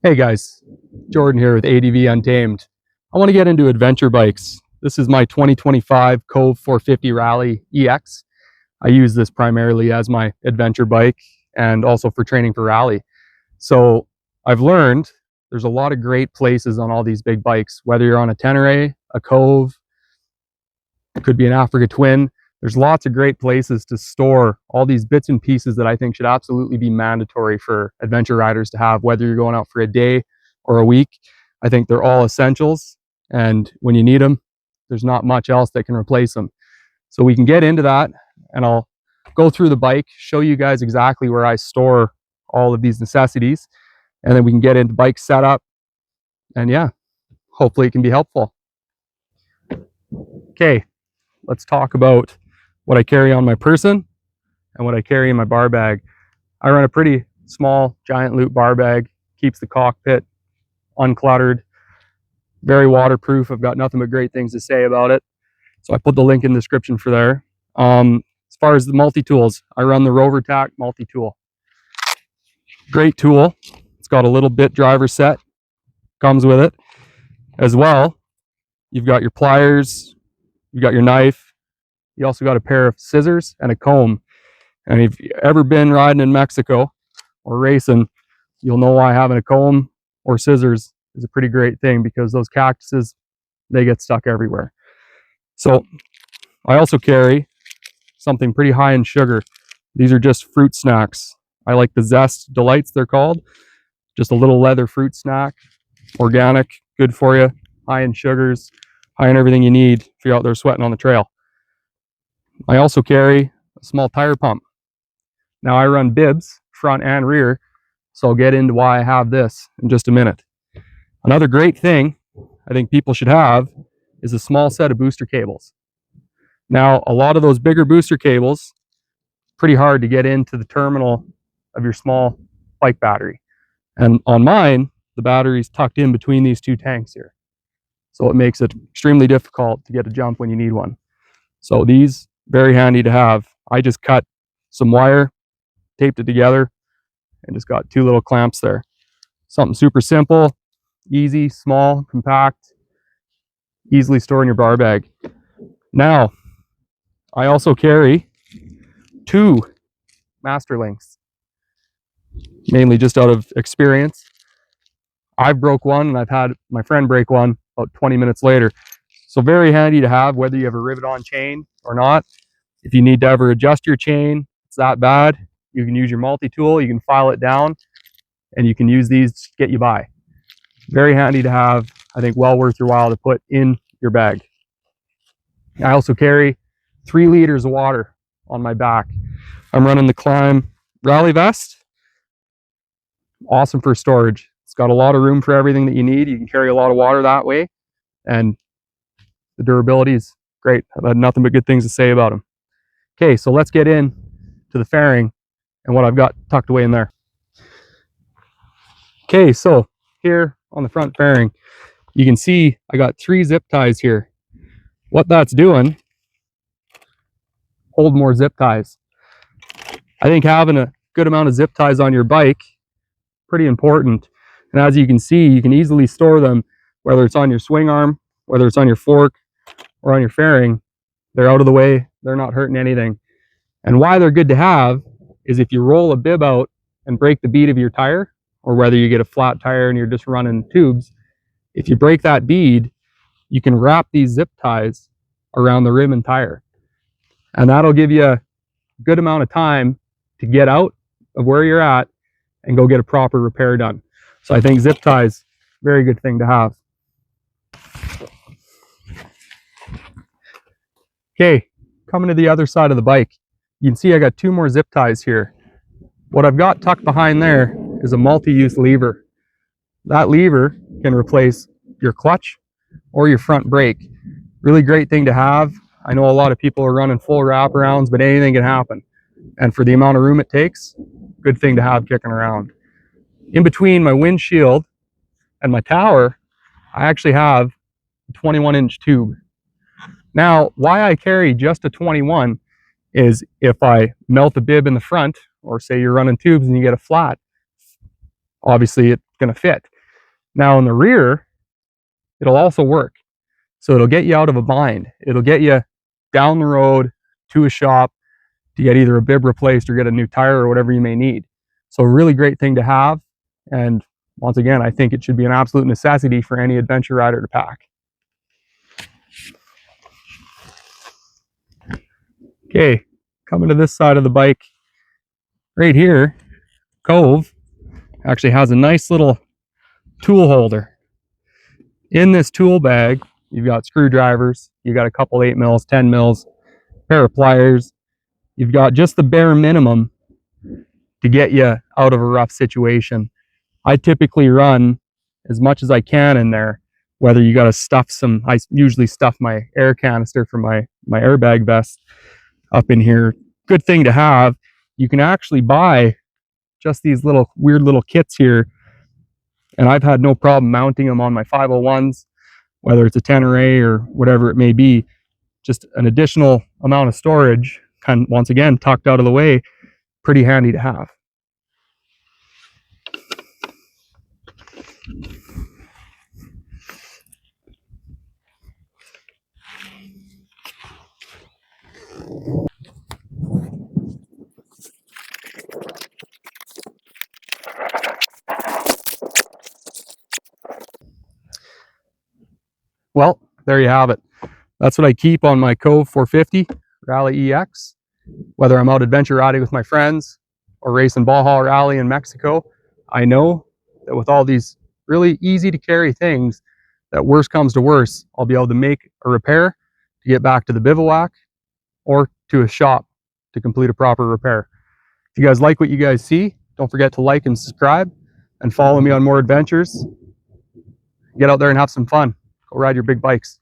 Hey guys, Jordan here with ADV Untamed. I want to get into adventure bikes. This is my 2025 Cove 450 Rally EX. I use this primarily as my adventure bike and also for training for rally. So I've learned there's a lot of great places on all these big bikes, whether you're on a Tenere, a Cove, it could be an Africa Twin. There's lots of great places to store all these bits and pieces that I think should absolutely be mandatory for adventure riders to have, whether you're going out for a day or a week. I think they're all essentials, and when you need them, there's not much else that can replace them. So we can get into that, and I'll go through the bike, show you guys exactly where I store all of these necessities, and then we can get into bike setup, and yeah, hopefully it can be helpful. Okay, let's talk about what I carry on my person and what I carry in my bar bag. I run a pretty small giant loop bar bag, keeps the cockpit uncluttered, very waterproof. I've got nothing but great things to say about it. So I put the link in the description for there. As far as the multi-tools, I run the RoverTac multi-tool. Great tool. It's got a little bit driver set, comes with it. As well, you've got your pliers, you've got your knife, you also got a pair of scissors and a comb. And if you've ever been riding in Mexico or racing, you'll know why having a comb or scissors is a pretty great thing, because those cactuses, they get stuck everywhere. So I also carry something pretty high in sugar. These are just fruit snacks. I like the Zest Delights, they're called. Just a little leather fruit snack, organic, good for you, high in sugars, high in everything you need if you're out there sweating on the trail. I also carry a small tire pump. Now I run bibs, front and rear, so I'll get into why I have this in just a minute. Another great thing I think people should have is a small set of booster cables. Now, a lot of those bigger booster cables, pretty hard to get into the terminal of your small bike battery. And on mine, the battery's tucked in between these two tanks here. So it makes it extremely difficult to get a jump when you need one. So these, very handy to have. I just cut some wire, taped it together, and just got two little clamps there. Something super simple, easy, small, compact, easily store in your bar bag. Now, I also carry two master links, mainly just out of experience. I broke one and I've had my friend break one about 20 minutes later. So very handy to have, whether you have a rivet-on chain or not. If you need to ever adjust your chain, it's that bad, you can use your multi-tool, you can file it down, and you can use these to get you by. Very handy to have, I think well worth your while to put in your bag. I also carry 3 liters of water on my back. I'm running the Climb Rally Vest. Awesome for storage. It's got a lot of room for everything that you need. You can carry a lot of water that way, and the durability is great. I've had nothing but good things to say about them. Okay, so let's get in to the fairing and what I've got tucked away in there. Okay, so here on the front fairing, you can see I got 3 zip ties here. What that's doing, hold more zip ties. I think having a good amount of zip ties on your bike, pretty important. And as you can see, you can easily store them, whether it's on your swing arm, whether it's on your fork, or on your fairing. They're out of the way, they're not hurting anything. And why they're good to have is if you roll a bib out and break the bead of your tire, or whether you get a flat tire and you're just running tubes, if you break that bead, you can wrap these zip ties around the rim and tire. And that'll give you a good amount of time to get out of where you're at and go get a proper repair done. So I think zip ties, very good thing to have. Okay, coming to the other side of the bike, you can see I got 2 more zip ties here. What I've got tucked behind there is a multi-use lever. That lever can replace your clutch or your front brake. Really great thing to have. I know a lot of people are running full wraparounds, but anything can happen. And for the amount of room it takes, good thing to have kicking around. In between my windshield and my tower, I actually have a 21-inch tube. Now, why I carry just a 21 is if I melt a bib in the front, or say you're running tubes and you get a flat, obviously it's going to fit. Now in the rear, it'll also work. So it'll get you out of a bind. It'll get you down the road to a shop to get either a bib replaced or get a new tire or whatever you may need. So a really great thing to have. And once again, I think it should be an absolute necessity for any adventure rider to pack. Okay, coming to this side of the bike, right here, Cove actually has a nice little tool holder. In this tool bag, you've got screwdrivers, you've got a couple 8 mils, 10 mils, pair of pliers. You've got just the bare minimum to get you out of a rough situation. I typically run as much as I can in there, whether you got to stuff some, I usually stuff my air canister for my airbag vest up in here. Good thing to have. You can actually buy just these little weird little kits here, and I've had no problem mounting them on my 501s, whether it's a Tenere or whatever it may be. Just an additional amount of storage, kind of, once again, tucked out of the way, pretty handy to have. Well, there you have it. That's what I keep on my Cove 450 Rally EX. Whether I'm out adventure riding with my friends or racing Baja Rally in Mexico, I know that with all these really easy to carry things, that worst comes to worst, I'll be able to make a repair to get back to the bivouac or to a shop to complete a proper repair. If you guys like what you guys see, don't forget to like and subscribe and follow me on more adventures. Get out there and have some fun. Go ride your big bikes.